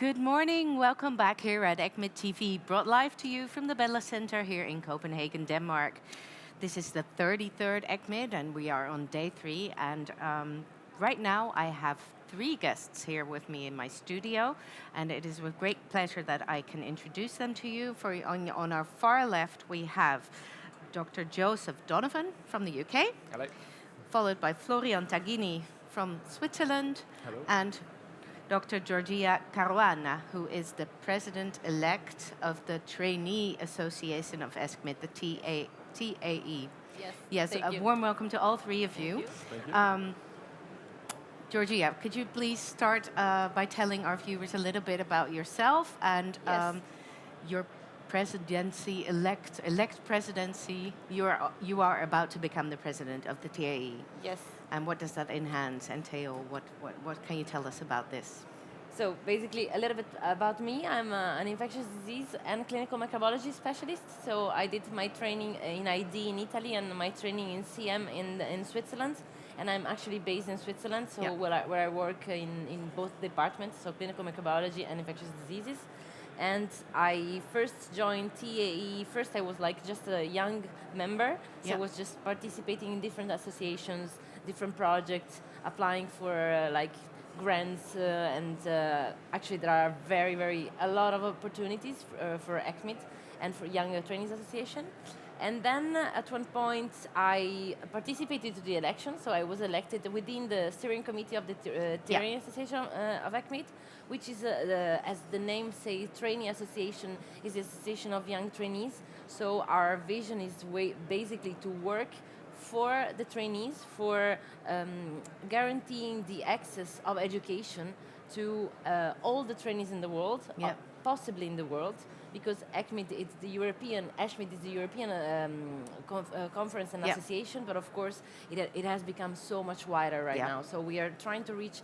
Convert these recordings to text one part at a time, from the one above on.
Good morning. Welcome back here at ECCMID TV, brought live to you from the Bella Center here in Copenhagen, Denmark. This is the 33rd ECCMID, and we are on day 3. And right now, I have 3 guests here with me in my studio, and it is with great pleasure that I can introduce them to you. On our far left, we have Dr. Joseph Donovan from the UK. Hello. Followed by Florian Tagini from Switzerland. Hello. And Dr. Giorgia Caruana, who is the president-elect of the Trainee Association of ESCMID, the TAE. Yes, thank a you. warm welcome to all 3 of you. Thank you. Giorgia, could you please start by telling our viewers a little bit about yourself and Yes. your presidency, elect presidency? You are about to become the president of the TAE. Yes. And what does that entail? What can you tell us about this? So basically, a little bit about me. I'm an infectious disease and clinical microbiology specialist. So I did my training in ID in Italy and my training in CM in Switzerland. And I'm actually based in Switzerland, so where I work in both departments, so clinical microbiology and infectious diseases. And I first joined TAE. First, I was like just a young member, so I was just participating in different associations, different projects, applying for like grants, and actually there are a lot of opportunities for ECCMID and for Young Trainees Association. And then at one point I participated to the election, so I was elected within the steering committee of the Trainee Association of ECCMID, which is, as the name says, Trainee Association is the association of young trainees. So our vision is basically to work for the trainees, for guaranteeing the access of education to all the trainees in the world, possibly in the world, because ECCMID is the European, ESCMID is the European conference and association, but of course it has become so much wider right now. So we are trying to reach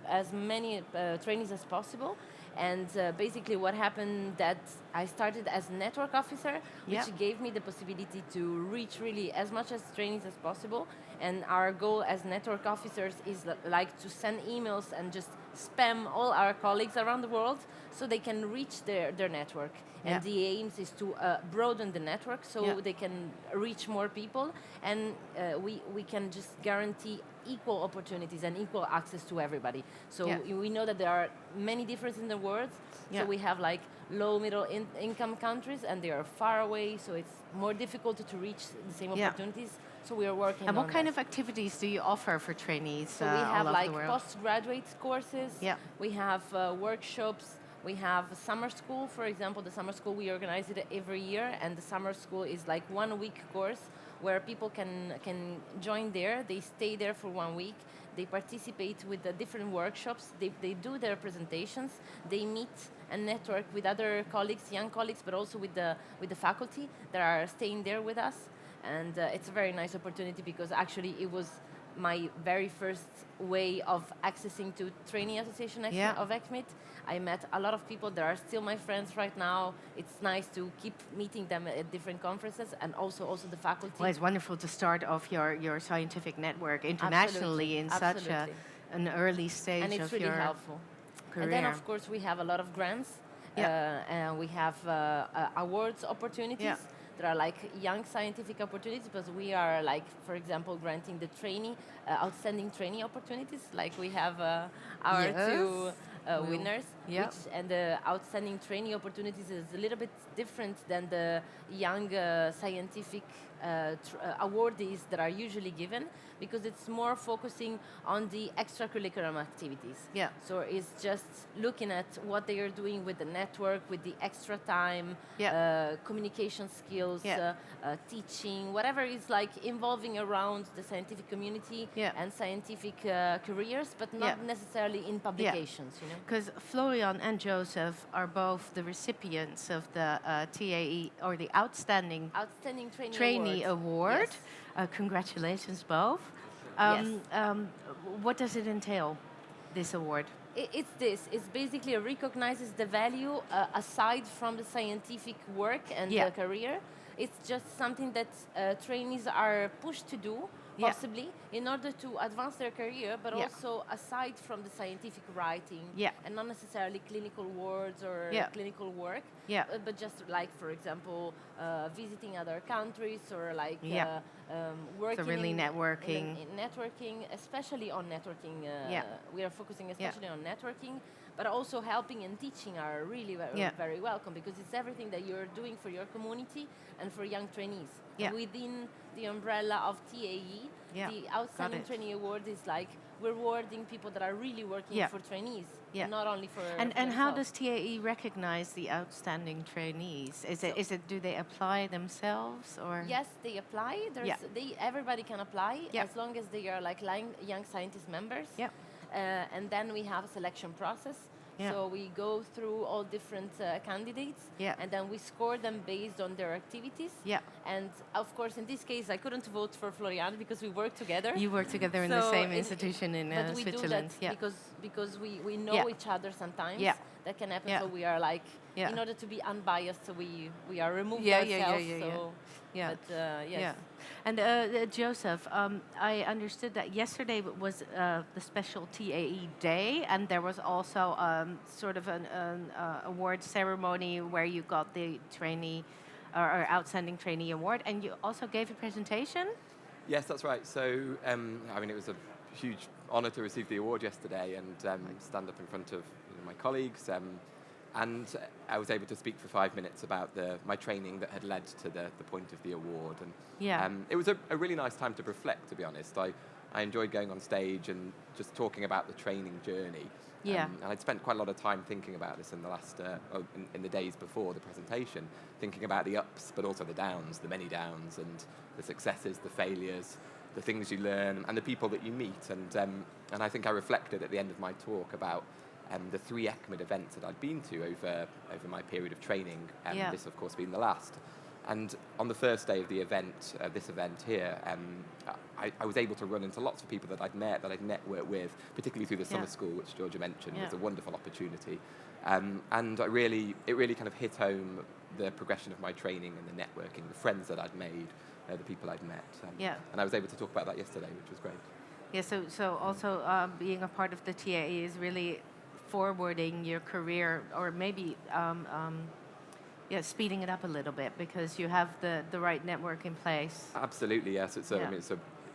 as many trainees as possible. And basically what happened that I started as network officer, which gave me the possibility to reach really as much as trainees as possible. And our goal as network officers is like to send emails and just spam all our colleagues around the world so they can reach their network. And the aim is to broaden the network so they can reach more people, and we can just guarantee equal opportunities and equal access to everybody. So we know that there are many differences in the world. So we have like low, middle income countries, and they are far away, so it's more difficult to reach the same opportunities. So we are working on And what kind of activities do you offer for trainees So we have all over like the world? postgraduate courses, we have workshops, we have summer school, for example. The summer school, we organize it every year, and the summer school is like 1 week course where people can join there. They stay there for 1 week. They participate with the different workshops. They do their presentations. They meet and network with other colleagues, young colleagues, but also with the faculty that are staying there with us. And it's a very nice opportunity because actually it was my very first way of accessing to Trainee Association of ECCMID. I met a lot of people that are still my friends right now. It's nice to keep meeting them at different conferences, and also the faculty. Well, it's wonderful to start off your scientific network internationally in such an early stage and it's of really your helpful. career. And then, of course, we have a lot of grants. And we have awards opportunities. There are like young scientific opportunities, because we are like, for example, granting the trainee, outstanding trainee opportunities. Like we have our 2 winners, and the outstanding trainee opportunities is a little bit different than the young scientific awardees that are usually given, because it's more focusing on the extracurricular activities. So it's just looking at what they are doing with the network, with the extra time, communication skills, teaching, whatever is like involving around the scientific community and scientific careers, but not necessarily in publications. You know, because Florian and Joseph are both the recipients of the TAE, or the Outstanding Trainee Award. Congratulations, both. What does it entail, this award? It's basically recognizes the value aside from the scientific work and the career. It's just something that trainees are pushed to do possibly, in order to advance their career, but Yeah. also aside from the scientific writing, Yeah. and not necessarily clinical words or Yeah. clinical work, Yeah. but just like, for example, visiting other countries or like Yeah. working really in networking. in networking, especially on networking. Yeah. We are focusing especially on networking, but also helping and teaching are really Yeah. very welcome, because it's everything that you're doing for your community and for young trainees. Yeah. And within the umbrella of TAE, Yeah, the got Outstanding it. Trainee Award is like rewarding people that are really working Yeah. for trainees, Yeah. and not only for And how themselves. does TAE recognize the outstanding trainees? Is it do they apply themselves or? Yes, they apply. Yeah. Everybody can apply, Yeah. as long as they are like young scientist members. Yeah. And then we have a selection process. Yeah. So we go through all different candidates, Yeah. and then we score them based on their activities. Yeah. And of course, in this case, I couldn't vote for Florian because we work together. You work together in the So same institution in but we Switzerland. do that because we know Yeah. each other sometimes. Yeah. That can happen. Yeah. So we are like, Yeah. in order to be unbiased, so we are removed Yeah, ourselves. yeah. So, Yeah. but yes. Yeah. And Joseph, I understood that yesterday was the special TAE day, and there was also sort of an award ceremony where you got the trainee or outstanding trainee award, and you also gave a presentation. Yes, that's right. So, I mean, it was a huge honour to receive the award yesterday and stand up in front of my colleagues. And I was able to speak for 5 minutes about my training that had led to the point of the award. And Yeah. it was a really nice time to reflect, to be honest. I enjoyed going on stage and just talking about the training journey. Yeah. And I'd spent quite a lot of time thinking about this in the last, in the days before the presentation, thinking about the ups, but also the downs, the many downs, and the successes, the failures, the things you learn, and the people that you meet. And I think I reflected at the end of my talk about the 3 ECCMID events that I'd been to over my period of training, Yeah. this of course being the last. And on the first day of the event, this event here, I was able to run into lots of people that I'd met, that I'd networked with, particularly through the summer Yeah. school, which Giorgia mentioned Yeah. was a wonderful opportunity. And it really kind of hit home the progression of my training and the networking, the friends that I'd made, the people I'd met. Yeah. And I was able to talk about that yesterday, which was great. Yeah. So also being a part of the TAE is really forwarding your career, or maybe speeding it up a little bit because you have the right network in place. Absolutely, yes. I Yeah. mean,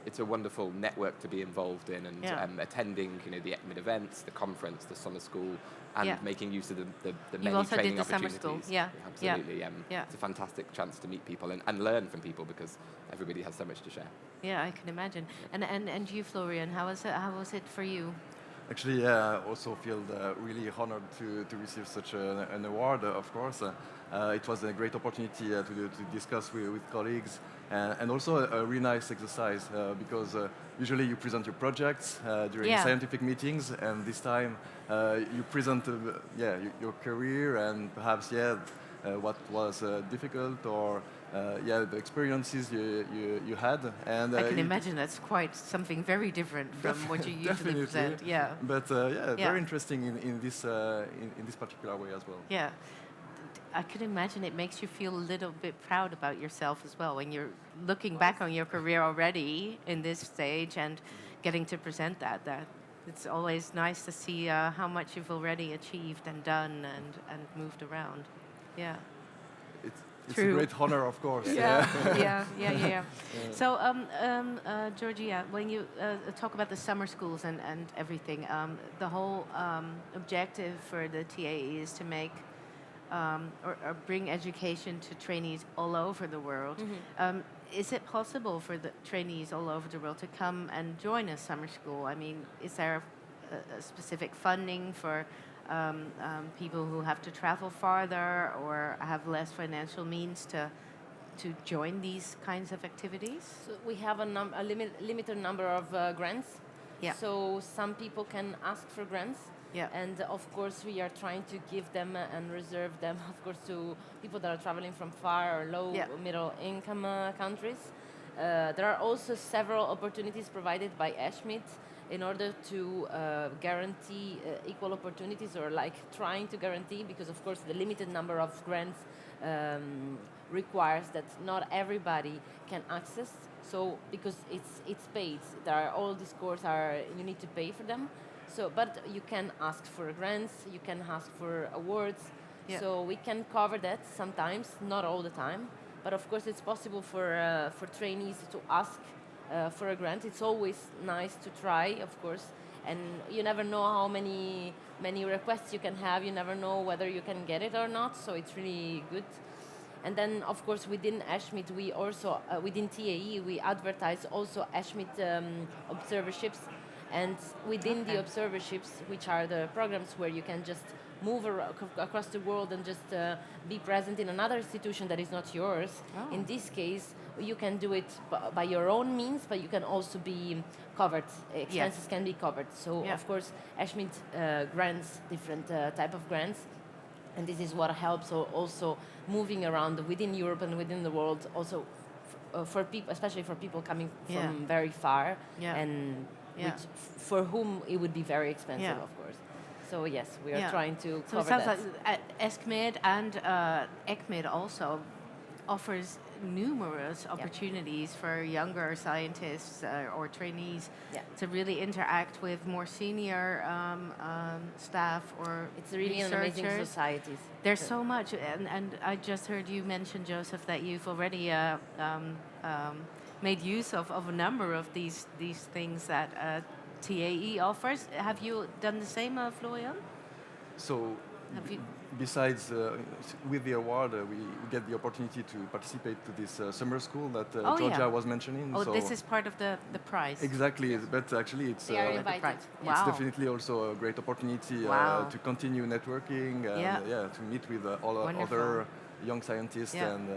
it's a wonderful network to be involved in, and Yeah. attending, the ECCMID events, the conference, the summer school, and Yeah. making use of the You many also did training the summer opportunities. school, yeah. Absolutely. Yeah. It's a fantastic chance to meet people and learn from people because everybody has so much to share. Yeah, I can imagine. And you, Florian, how was it for you? Actually, yeah, I also feel really honored to receive such an award, of course. It was a great opportunity to discuss with colleagues, and also a really nice exercise because usually you present your projects during Yeah. scientific meetings, and this time you present your career and perhaps what was difficult or the experiences you had. And I can imagine that's quite something very different from what you usually definitely. present. Yeah. But Yeah. very interesting in this particular way as well. Yeah. I could imagine it makes you feel a little bit proud about yourself as well when you're looking back on your career already in this stage and getting to present that. It's always nice to see how much you've already achieved and done and moved around. Yeah. It's True. a great honor, of course. Yeah. So, Giorgia, when you talk about the summer schools and everything, the whole objective for the TAE is to make or bring education to trainees all over the world. Mm-hmm. Is it possible for the trainees all over the world to come and join a summer school? I mean, is there a specific funding for people who have to travel farther or have less financial means to join these kinds of activities? So we have a limited number of grants. Yeah. So some people can ask for grants. Yeah. And of course, we are trying to give them and reserve them, of course, to people that are traveling from far or low, Yeah. middle income countries. There are also several opportunities provided by ESCMID in order to guarantee equal opportunities, or like trying to guarantee, because of course the limited number of grants requires that not everybody can access So because it's paid, all these courses are you need to pay for them. So, but you can ask for grants, you can ask for awards. Yeah. So we can cover that sometimes, not all the time. But of course, it's possible for trainees to ask for a grant. It's always nice to try, of course, and you never know how many requests you can have. You never know whether you can get it or not. So it's really good. And then, of course, within ESCMID, we also within TAE we advertise also ESCMID observerships. And within the observerships, which are the programs where you can just move across the world and just be present in another institution that is not yours. Oh. In this case, you can do it by your own means, but you can also be covered. Expenses can be covered. So, of course, ESCMID grants different type of grants. And this is what helps also moving around within Europe and within the world, also for people, especially for people coming from very far and for whom it would be very expensive, of course. So yes, we are trying to so cover that. it sounds like ESCMID and ECCMID also offers numerous opportunities for younger scientists or trainees to really interact with more senior staff or it's really an researchers. amazing society. There's so much, and I just heard you mention, Joseph, that you've already made use of a number of these things that TAE offers. Have you done the same, Florian? So, Have you? besides with the award, we get the opportunity to participate to this summer school that Giorgia was mentioning. Oh, so this is part of the prize. exactly, but actually it's They are invited. Wow. it's definitely also a great opportunity to continue networking and to meet with all other young scientists and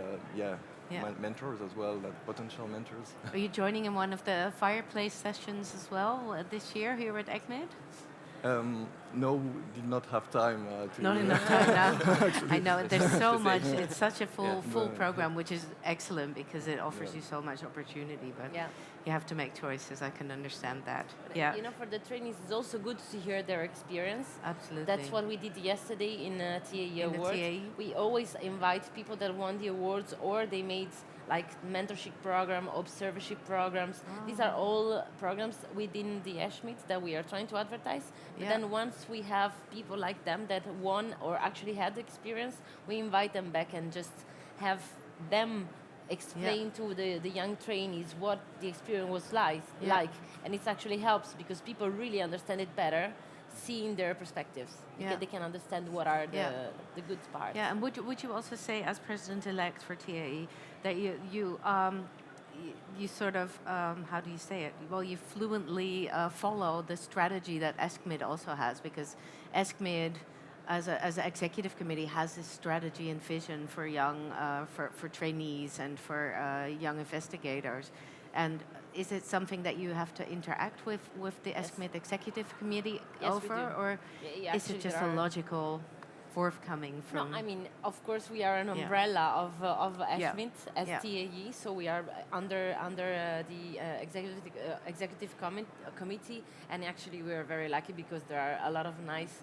mentors as well, potential mentors. Are you joining in one of the fireplace sessions as well this year here at ECCMID? No, did not have time to. Not enough time now. I know there's so much. It's such a full program, which is excellent because it offers you so much opportunity. But you have to make choices. I can understand that. You know, for the trainees, it's also good to hear their experience. Absolutely. That's what we did yesterday in TAE Award. TAE. We always invite people that won the awards or they made like mentorship program, observership programs. These are all programs within the ESCMID that we are trying to advertise. But then once we have people like them that won or actually had the experience, we invite them back and just have them explain to the young trainees what the experience was like. And it actually helps because people really understand it better seeing their perspectives. Because they can understand what are the good parts. Yeah, and would you also say, as president-elect for TAE, that you sort of, how do you say it? Well, you fluently follow the strategy that ESCMID also has, because ESCMID, as an executive committee, has this strategy and vision for young, for trainees and for young investigators. And is it something that you have to interact with the ESCMID executive committee over, or is it just a logical forthcoming from? No, I mean, of course, we are an umbrella of ESCMID as TAE, so we are under the executive committee, and actually we are very lucky because there are a lot of nice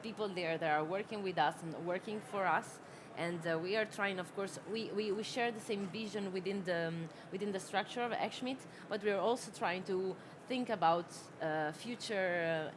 people there that are working with us and working for us. And we are trying, of course, we share the same vision within the structure of ESCMID, but we are also trying to think about future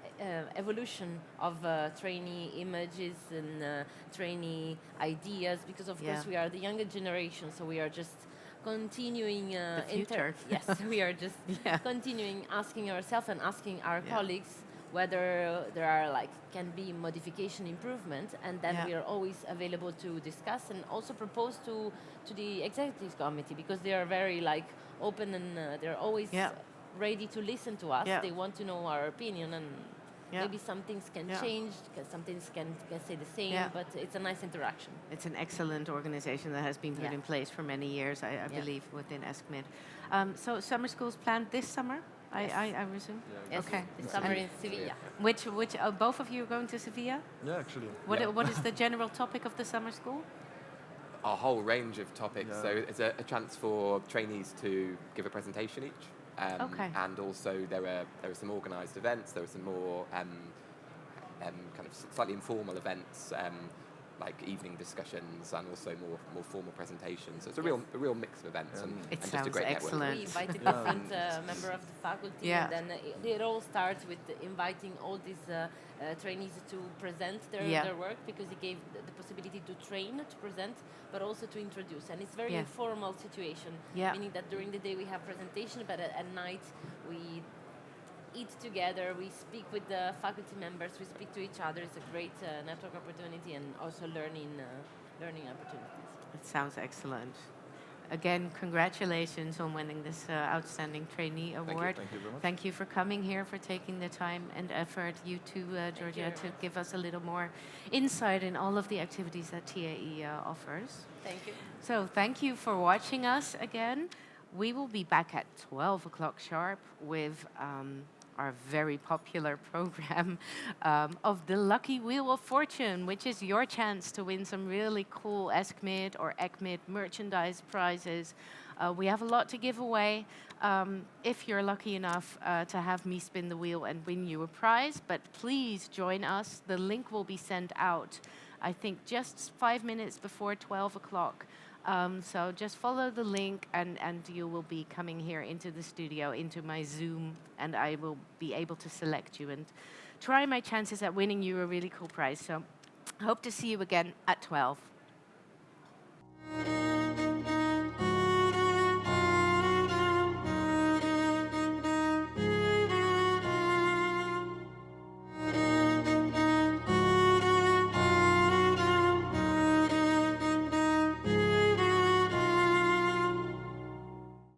evolution of trainee images and trainee ideas, because of course we are the younger generation, so we are just continuing the future. Yes, we are just continuing asking ourselves and asking our colleagues whether there are can be modification improvement, and then we are always available to discuss and also propose to the executive committee, because they are very open and they're always ready to listen to us. They want to know our opinion, and maybe some things can change, some things can stay the same, but it's a nice interaction. It's an excellent organization that has been put in place for many years, I believe, within ESCMID. So summer school's planned this summer? I resume? Yes, okay. this summer in Sevilla. Which both of you are going to Sevilla? Yeah, actually. What is the general topic of the summer school? A whole range of topics. So it's a chance for trainees to give a presentation each. And also there are some organised events. There are some more kind of slightly informal events like evening discussions and also more formal presentations. So it's a Yes. real mix of events and It just a sounds great excellent. We invited different members of the faculty, Yeah. and then it all starts with inviting all these trainees to present their work, because it gave the possibility to train, to present, but also to introduce. And it's very informal situation, meaning that during the day we have presentation, but at night we eat together, we speak with the faculty members, we speak to each other. It's a great network opportunity and also learning opportunities. It sounds excellent. Again, congratulations on winning this Outstanding Trainee Award. Thank you very much. Thank you for coming here, for taking the time and effort, you too, Giorgia, to give us a little more insight in all of the activities that TAE offers. Thank you. So thank you for watching us again. We will be back at 12 o'clock sharp with our very popular program of the Lucky Wheel of Fortune, which is your chance to win some really cool ESCMID or ECCMID merchandise prizes. We have a lot to give away if you're lucky enough to have me spin the wheel and win you a prize. But please join us. The link will be sent out, I think, just 5 minutes before 12 o'clock. So just follow the link and you will be coming here into the studio, into my Zoom, and I will be able to select you and try my chances at winning you a really cool prize. So hope to see you again at 12.